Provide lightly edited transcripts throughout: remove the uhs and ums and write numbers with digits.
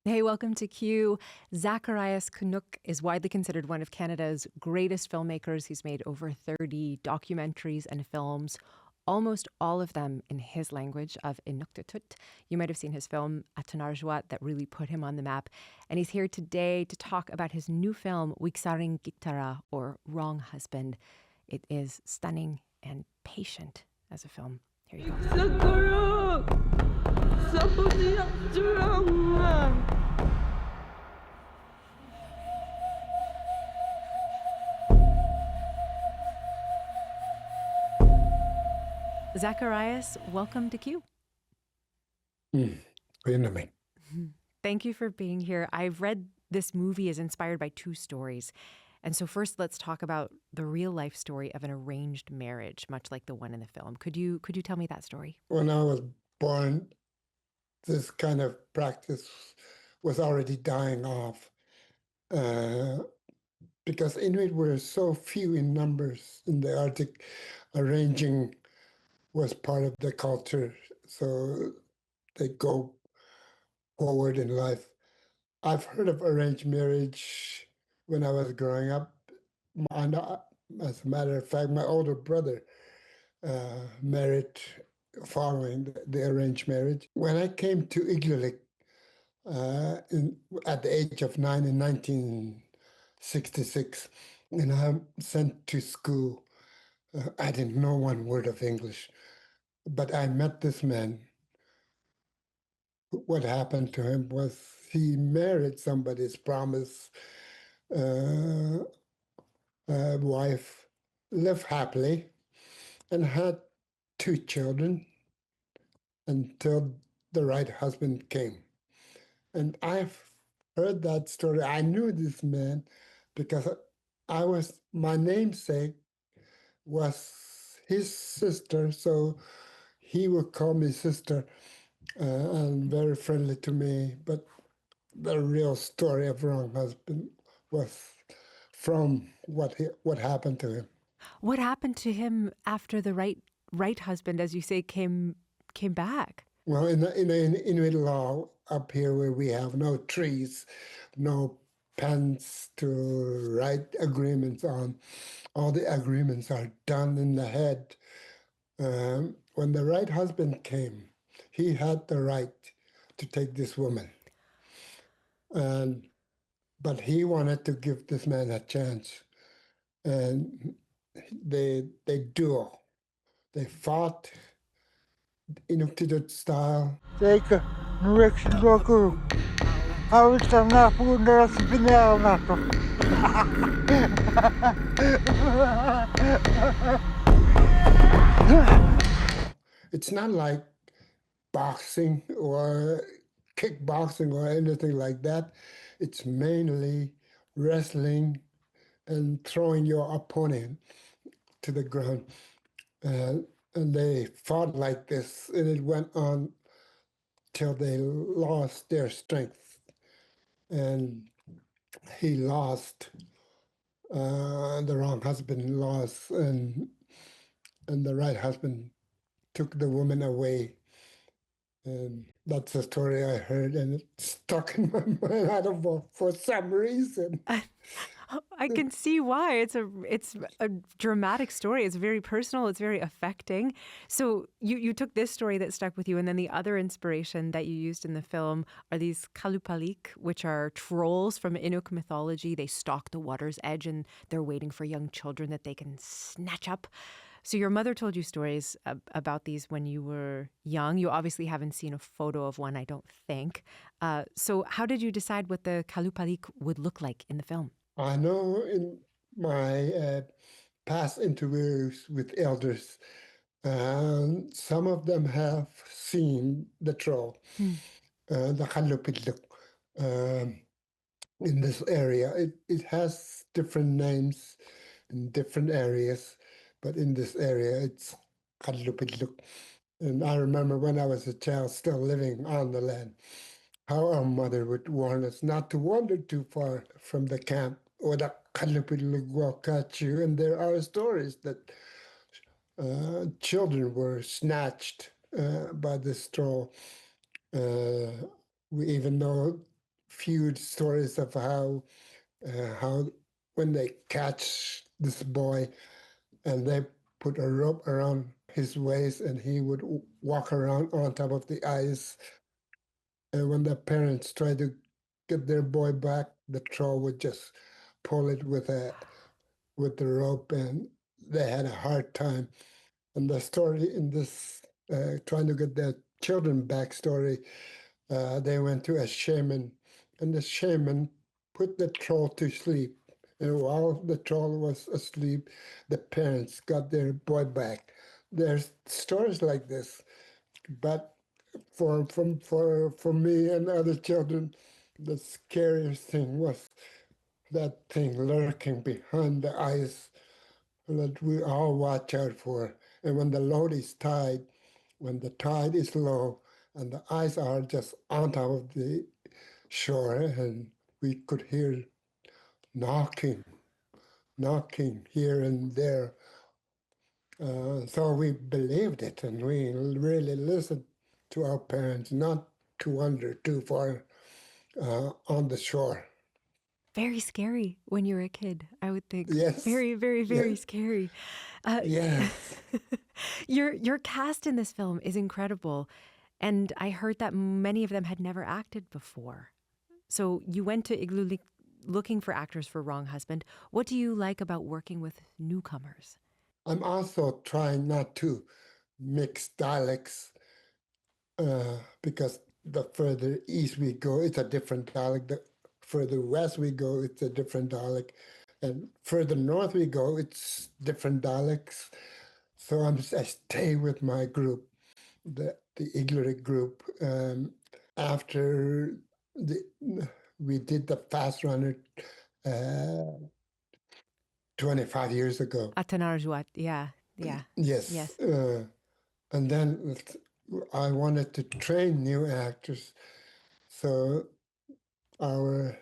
Hey, welcome to Q. Zacharias Kunuk is widely considered one of Canada's greatest filmmakers. He's made over 30 documentaries and films, almost all of them in his language of Inuktitut. You might have seen his film Atanarjuat that really put him on the map. And he's here today to talk about his new film, Uiksaringitara, or Wrong Husband. It is stunning and patient as a film. Here you go. Zacharias, welcome to Q. Thank you for being here. I've read this movie is inspired by two stories. And so first, let's talk about the real life story of an arranged marriage, much like the one in the film. Could you tell me that story? When I was born, this kind of practice was already dying off because Inuit were so few in numbers in the Arctic. Arranging was part of the culture, so they go forward in life. I've heard of arranged marriage when I was growing up. And as a matter of fact, my older brother married following the arranged marriage. When I came to Igloolik at the age of 9 in 1966, and I'm sent to school, I didn't know one word of English, but I met this man. What happened to him was he married somebody's promise wife, lived happily, and had 2 children until the right husband came. And I've heard that story. I knew this man because my namesake was his sister, so he would call me sister and very friendly to me. But the real story of Wrong Husband was from what happened to him. What happened to him after the right husband, as you say, came back? Well, in Inuit law up here where we have no trees, no pens to write agreements on, all the agreements are done in the head. When the right husband came, he had the right to take this woman. But he wanted to give this man a chance. And they duel. They fought Inuktitut style. Eikä nueksin luoku. Hauistan naapuun derasi pineal nato. It's not like boxing or kickboxing or anything like that. It's mainly wrestling and throwing your opponent to the ground. And they fought like this, and it went on till they lost their strength. And he lost, the wrong husband lost, and the right husband took the woman away. And that's the story I heard, and it stuck in my mind. I don't know, for some reason. I can see why. It's a dramatic story. It's very personal. It's very affecting. So you took this story that stuck with you, and then the other inspiration that you used in the film are these kalupalik, which are trolls from Inuk mythology. They stalk the water's edge, and they're waiting for young children that they can snatch up. So your mother told you stories about these when you were young. You obviously haven't seen a photo of one, I don't think. So how did you decide what the kalupalik would look like in the film? I know in my past interviews with elders, some of them have seen the troll, the Kalupidluk, in this area. It has different names in different areas, but in this area, it's Kalupidluk. And I remember when I was a child still living on the land, how our mother would warn us not to wander too far from the camp or the Kalupidluk will catch you. And there are stories that children were snatched by this troll. We even know few stories of how when they catch this boy and they put a rope around his waist and he would walk around on top of the ice. And when the parents tried to get their boy back, the troll would just pull it with the rope, and they had a hard time. And the story in this trying to get their children back story, they went to a shaman, and the shaman put the troll to sleep. And while the troll was asleep, the parents got their boy back. There's stories like this, but for me and other children, the scariest thing was that thing lurking behind the ice that we all watch out for. And when the load is tight, when the tide is low, and the ice are just on top of the shore, and we could hear knocking, knocking here and there. So we believed it, and we really listened to our parents, not to wander too far on the shore. Very scary when you're a kid, I would think. Yes, Very, very, very yes, scary. Uh, yes. your cast in this film is incredible, and I heard that many of them had never acted before. So you went to Igloolik looking for actors for Wrong Husband. What do you like about working with newcomers? I'm also trying not to mix dialects because the further east we go, it's a different dialect. The further west we go, it's a different dialect. And further north we go, it's different dialects. So I stay with my group, the Inuit group. After the, we did the Fast Runner 25 years ago. Atanarjuat, yeah, yeah, Yes. yes. And then I wanted to train new actors. So our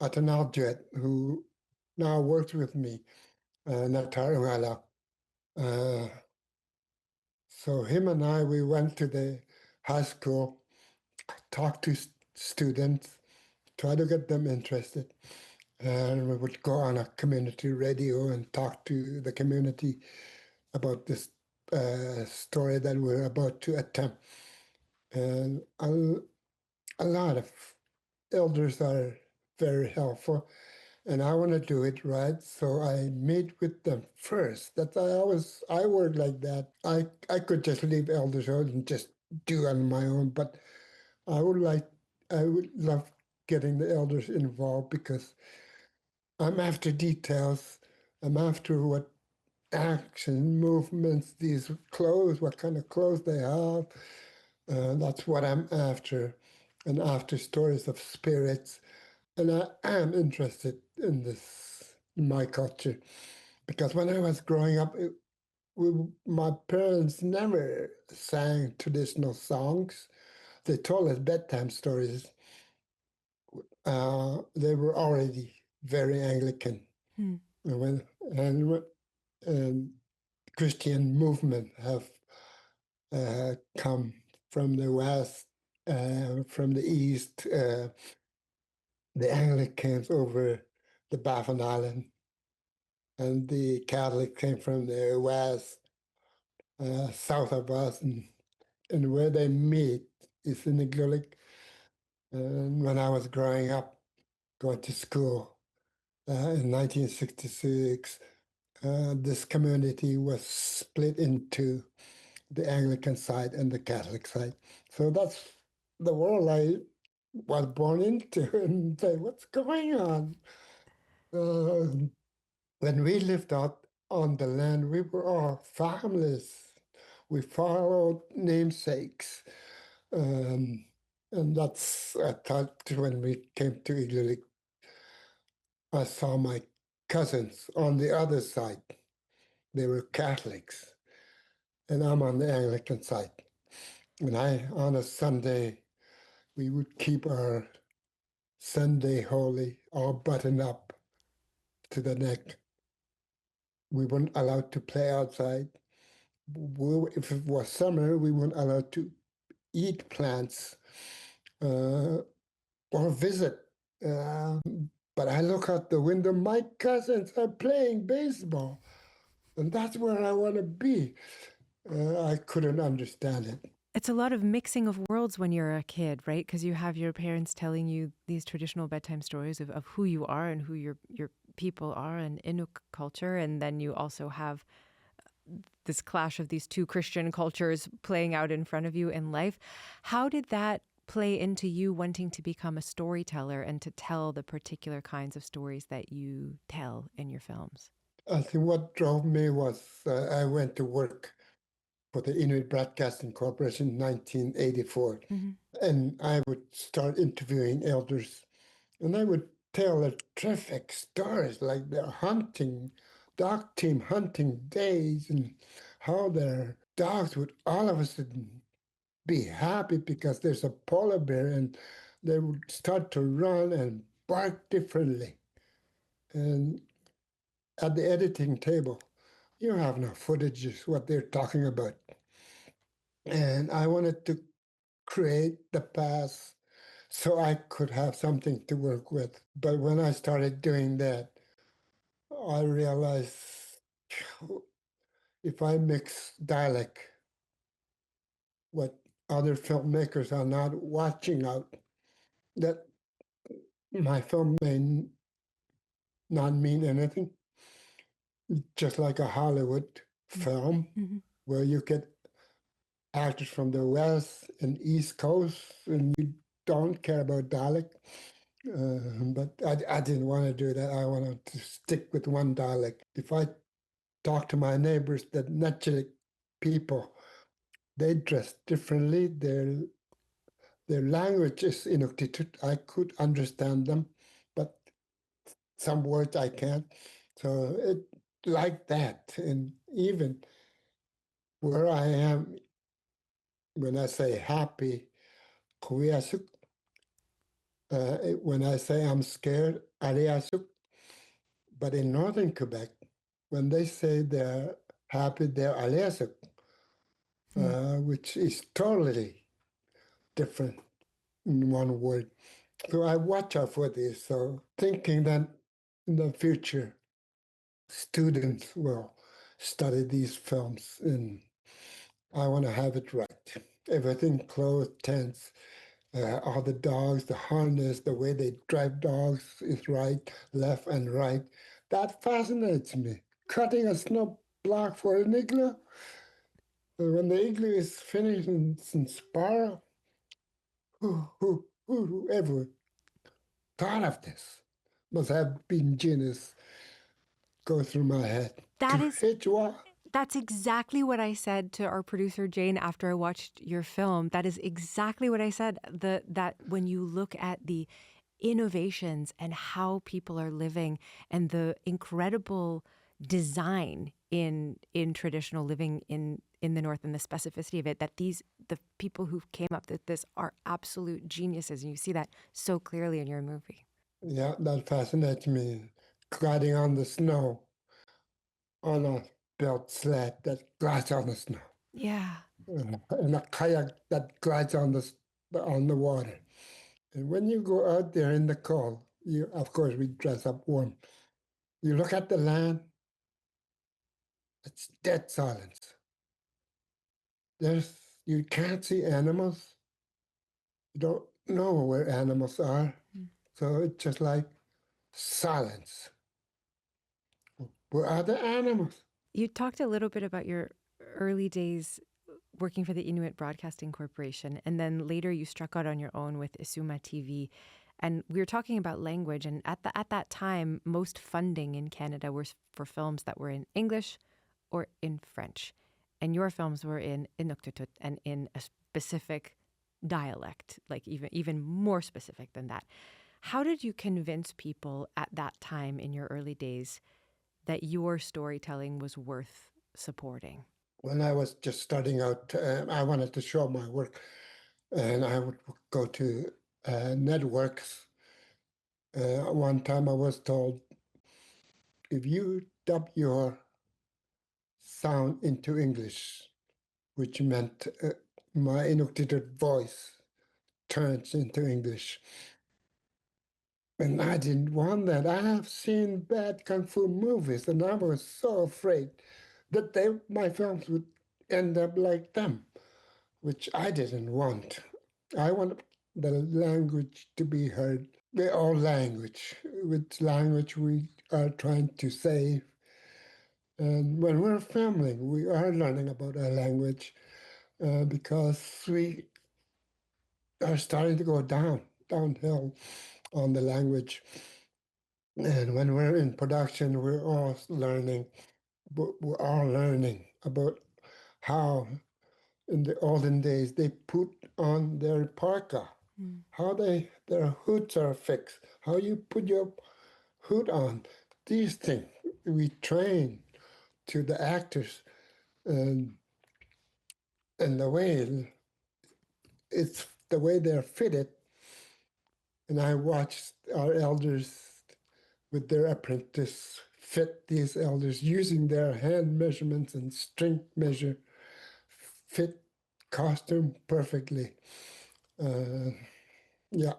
Atanarjuat, who now works with me, Natarungala, uh, so him and I, we went to the high school, talked to students, try to get them interested. And we would go on a community radio and talk to the community about this story that we're about to attempt. And a lot of elders are very helpful, and I want to do it right. So I meet with them first. I work like that. I could just leave elders out and just do on my own, but I would like I would love getting the elders involved because I'm after details. I'm after what action movements these clothes, what kind of clothes they have. That's what I'm after, and after stories of spirits. And I am interested in this, in my culture, because when I was growing up, my parents never sang traditional songs. They told us bedtime stories. They were already very Anglican. Hmm. And and Christian movement have come from the west, from the east, the Anglicans over the Baffin Island, and the Catholic came from the west, south of us, and where they meet is in the Kingulliit. And when I was growing up, going to school in 1966, this community was split into the Anglican side and the Catholic side. So that's the world I was born into, and say, what's going on? When we lived out on the land, we were all families. We followed namesakes. Um, and that's, I thought when we came to Inuktitut, I saw my cousins on the other side. They were Catholics, and I'm on the Anglican side. And on a Sunday, we would keep our Sunday holy all buttoned up to the neck. We weren't allowed to play outside. If it was summer, we weren't allowed to eat plants. Uh, or visit. Uh, but I look out the window, my cousins are playing baseball, and that's where I want to be. I couldn't understand it. It's a lot of mixing of worlds when you're a kid, right? Because you have your parents telling you these traditional bedtime stories of who you are and who your people are and Inuk culture. And then you also have this clash of these two Christian cultures playing out in front of you in life. How did that play into you wanting to become a storyteller and to tell the particular kinds of stories that you tell in your films? I think what drove me was I went to work for the Inuit Broadcasting Corporation in 1984. Mm-hmm. And I would start interviewing elders, and they would tell their terrific stories, like their hunting, dog team hunting days, and how their dogs would all of a sudden be happy because there's a polar bear, and they would start to run and bark differently. And at the editing table, you have no footage of what they're talking about. And I wanted to create the past so I could have something to work with. But when I started doing that, I realized if I mix dialect, what other filmmakers are not watching out, that my film may not mean anything, just like a Hollywood film Mm-hmm. where you get actors from the West and East Coast and you don't care about dialect. But I didn't want to do that. I wanted to stick with one dialect. If I talk to my neighbors, the Nutchalik people, they dress differently. Their language is Inuktitut. I could understand them, but some words I can't. So it like that. And even where I am, when I say happy, kuiasuk, when I say I'm scared, ariasuk. But in northern Quebec, when they say they're happy, they're aliasuk, which is totally different in one word. So I watch out for this. So thinking that in the future, students will study these films, and I want to have it right. Everything clothes, tents, all the dogs, the harness, the way they drive dogs is right, left and right. That fascinates me. Cutting a snow block for an igloo. When the igloo is finished and it's in spiral, whoever thought of this must have been genius go through my head. That is Hit what? That's exactly what I said to our producer Jane after I watched your film. That is exactly what I said. That when you look at the innovations and how people are living and the incredible design in traditional living in the North and the specificity of it, that the people who came up with this are absolute geniuses, and you see that so clearly in your movie. Yeah, that fascinates me. Gliding on the snow on a belt sled that glides on the snow. Yeah. And a kayak that glides on the water. And when you go out there in the cold, of course we dress up warm. You look at the land, it's dead silence. You can't see animals. You don't know where animals are. So it's just like silence. Where are the animals? You talked a little bit about your early days working for the Inuit Broadcasting Corporation, and then later you struck out on your own with Isuma TV. And we were talking about language, and at that time, most funding in Canada was for films that were in English or in French, and your films were in Inuktitut and in a specific dialect, like even more specific than that. How did you convince people at that time in your early days that your storytelling was worth supporting? When I was just starting out, I wanted to show my work, and I would go to networks. One time I was told, if you dub your sound into English, which meant my Inuktitut voice turns into English, And I didn't want that. I have seen bad kung fu movies, and I was so afraid that my films would end up like them, which I didn't want. I want the language to be heard, our language, which language we are trying to save. And when we're filming, we are learning about our language because we are starting to go downhill on the language. And when we're in production, we're all learning, but we're all learning about how in the olden days they put on their parka, how their hoods are fixed, how you put your hood on. These things we train to the actors, and the way it's the way they're fitted. And I watched our elders with their apprentice fit these elders using their hand measurements and strength measure, fit costume perfectly. Uh, yeah,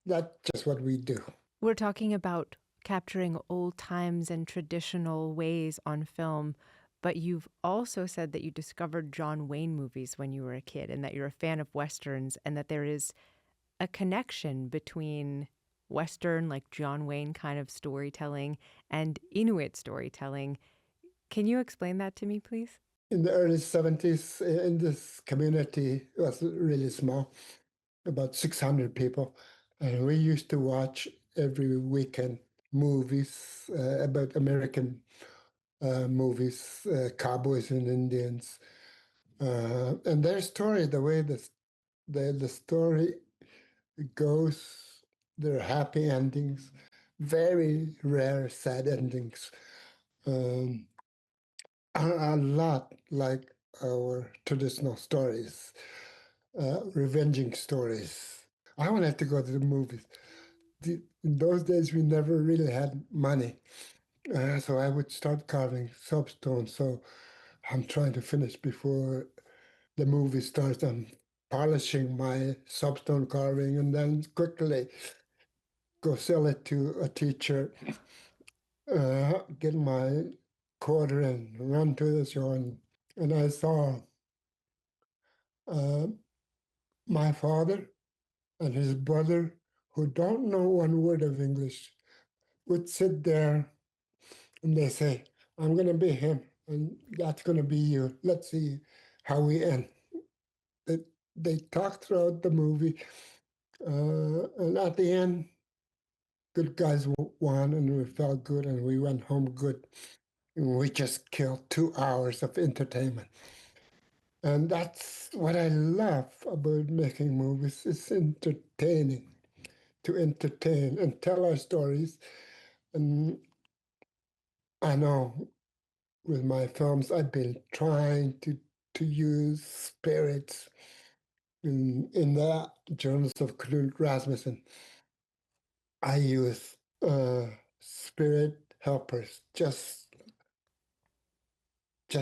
that's just what we do. We're talking about capturing old times and traditional ways on film, but you've also said that you discovered John Wayne movies when you were a kid and that you're a fan of Westerns and that there is a connection between Western, like John Wayne kind of storytelling, and Inuit storytelling. Can you explain that to me, please? In the early 70s, in this community, it was really small, about 600 people. And we used to watch every weekend movies about American movies, cowboys and Indians. And their story, the way the story goes, there are happy endings, very rare sad endings, are a lot like our traditional stories, revenging stories. I wanted to go to the movies. In those days, we never really had money. So I would start carving soapstone. So I'm trying to finish before the movie starts. I'm polishing my soapstone carving and then quickly go sell it to a teacher, get my quarter and run to the show. And I saw uh, my father and his brother, who don't know one word of English, would sit there and they say, I'm going to be him and that's going to be you. Let's see how we end. They, they talked throughout the movie. And at the end, good guys won and we felt good and we went home good. And we just killed 2 hours of entertainment. And that's what I love about making movies. It's entertaining, to entertain and tell our stories. And I know with my films, I've been trying to use spirits in the journals of Knut Rasmussen. I use spirit helpers, just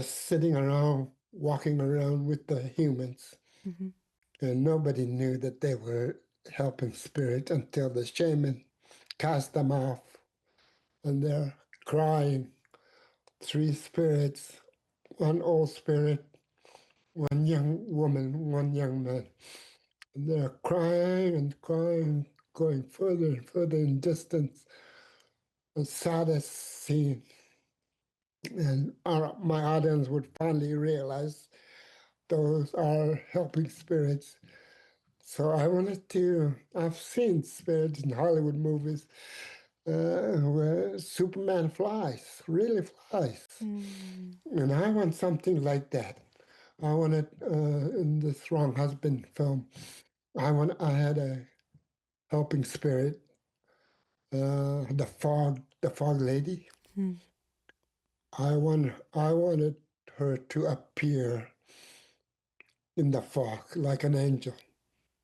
sitting around, walking around with the humans. Mm-hmm. And nobody knew that they were helping spirit until the shaman cast them off. And they're crying. 3 spirits, one old spirit, one young woman, one young man. And they're crying and crying, going further and further in distance. The saddest scene. And my audience would finally realize those are helping spirits. So I've seen spirits in Hollywood movies where Superman flies, really flies. And I want something like that. I want it in this Wrong Husband film. I had a helping spirit, the fog lady. I wanted her to appear in the fog like an angel.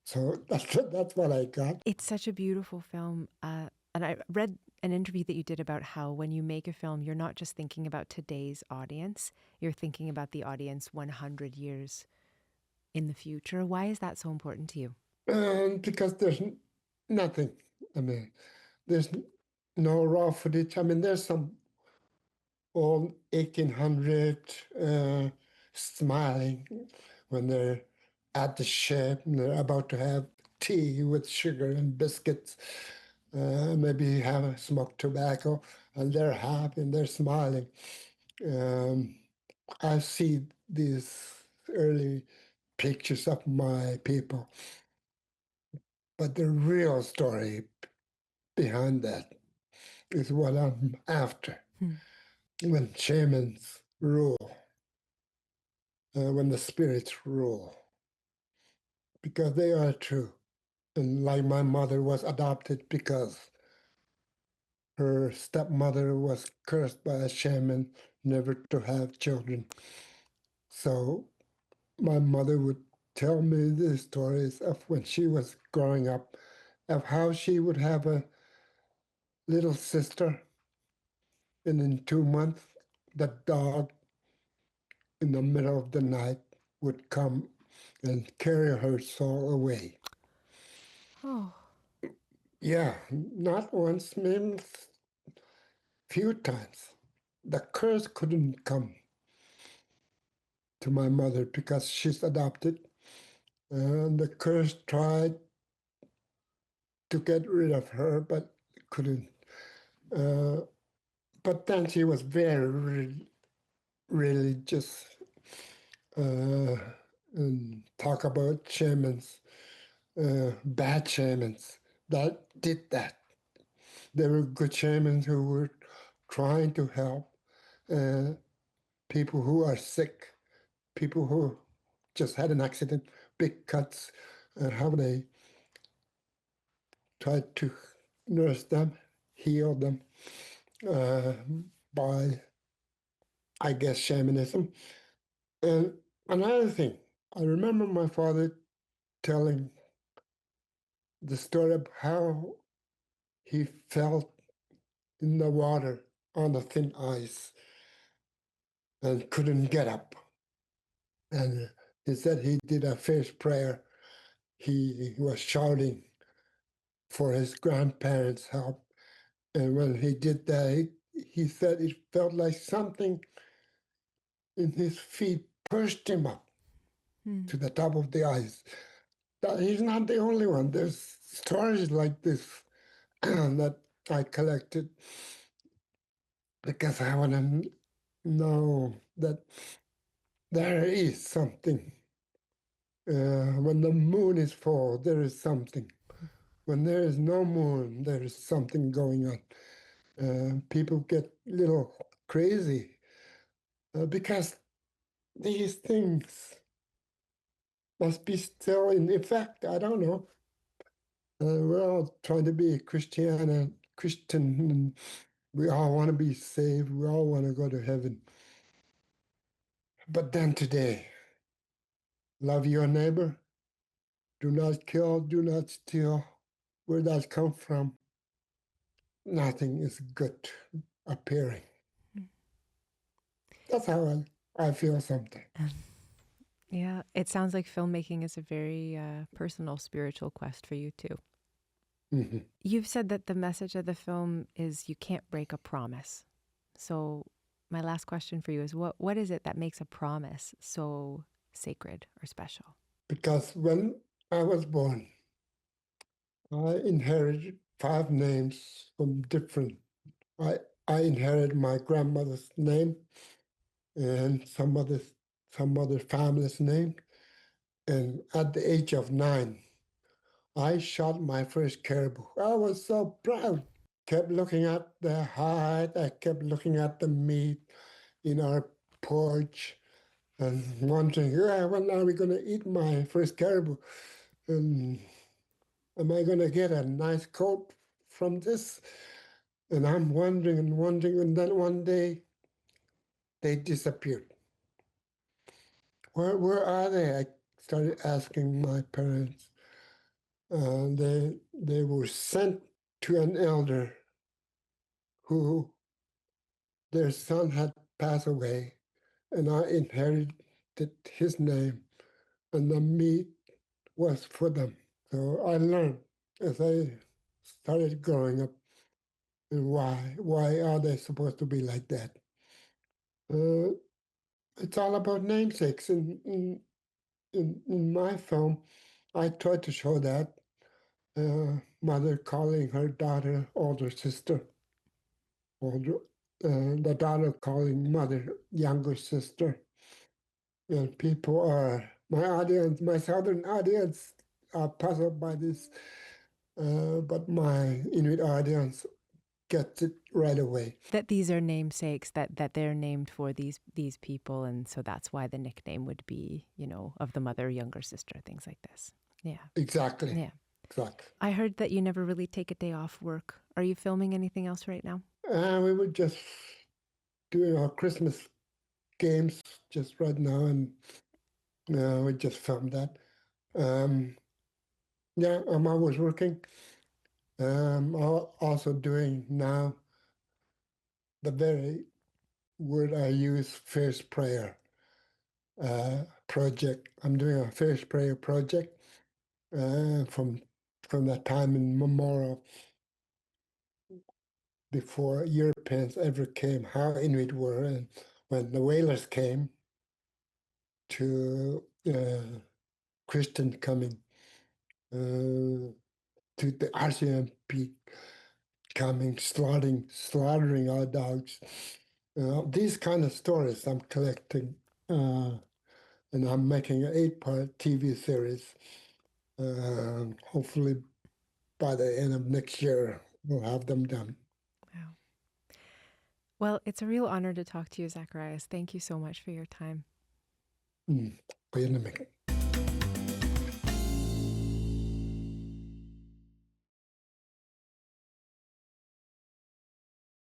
So that's what I got. It's such a beautiful film. And I read an interview that you did about how when you make a film, you're not just thinking about today's audience, you're thinking about the audience 100 years in the future. Why is that so important to you? Because there's nothing I mean, there's no raw footage. I mean, there's some old 1800 smiling when they're at the shed and they're about to have tea with sugar and biscuits, maybe have a smoked tobacco, and they're happy and they're smiling. Um, I see these early pictures of my people, but the real story behind that is what I'm after. Hmm. When shamans rule, when the spirits rule, because they are true. And like my mother was adopted because her stepmother was cursed by a shaman never to have children. So my mother would tell me the stories of when she was growing up, of how she would have a little sister, and in 2 months, the dog in the middle of the night would come and carry her soul away. Oh. Yeah, not once, maybe few times. The curse couldn't come to my mother because she's adopted, and the curse tried to get rid of her, but couldn't. Uh, but then she was very religious, and talk about shamans, bad shamans that did that. There were good shamans who were trying to help uh, people who are sick, people who just had an accident, big cuts, and how they tried to nurse them, heal them uh, by, I guess, shamanism. And another thing, I remember my father telling the story of how he felt in the water on the thin ice and couldn't get up. And he said he did a fierce prayer. He was shouting for his grandparents' help. And when he did that, he said it felt like something in his feet pushed him up Hmm. to the top of the ice. That he's not the only one. There's stories like this that I collected because I want to know that there is something. When the moon is full, there is something. When there is no moon, there is something going on. People get a little crazy because these things must be still in effect. I don't know. We're all trying to be Christian, and we all want to be saved. We all want to go to heaven. But then today, love your neighbor. Do not kill. Do not steal. Where that come from? Nothing is good appearing. That's how I feel sometimes. Yeah, it sounds like filmmaking is a very personal, spiritual quest for you too. Mm-hmm. You've said that the message of the film is you can't break a promise. So my last question for you is what is it that makes a promise so sacred or special? Because when I was born, I inherited 5 names from different. I inherited my grandmother's name and some other family's name. And at the age of 9, I shot my first caribou. I was so proud. Kept looking at the hide. I kept looking at the meat in our porch and wondering, when are we going to eat my first caribou? And am I going to get a nice coat from this? And I'm wondering and wondering. And then one day they disappeared. Where are they? I started asking my parents. They were sent to an elder who their son had passed away, and I inherited his name, and the meat was for them. So I learned, as I started growing up, and why are they supposed to be like that? Uh, it's all about namesakes. In my film, I tried to show that mother calling her daughter older sister, older the daughter calling mother younger sister, and people are my audience, my southern audience are puzzled by this, but my Inuit audience gets it right away. That these are namesakes, that they're named for these people, and so that's why the nickname would be, of the mother, younger sister, things like this. Yeah. Exactly. Yeah. Exactly. I heard that you never really take a day off work. Are you filming anything else right now? We were just doing our Christmas games just right now, and we just filmed that. Yeah, I'm always working. Also doing now the very word I use, first prayer project. I'm doing a first prayer project from that time in memorial before Europeans ever came, how Inuit were, and when the whalers came to Christian coming to the RCMP coming, slaughtering our dogs. These kind of stories I'm collecting, and I'm making an 8-part TV series. Hopefully, by the end of next year, we'll have them done. Wow. Well, it's a real honor to talk to you, Zacharias. Thank you so much for your time. Wait a minute.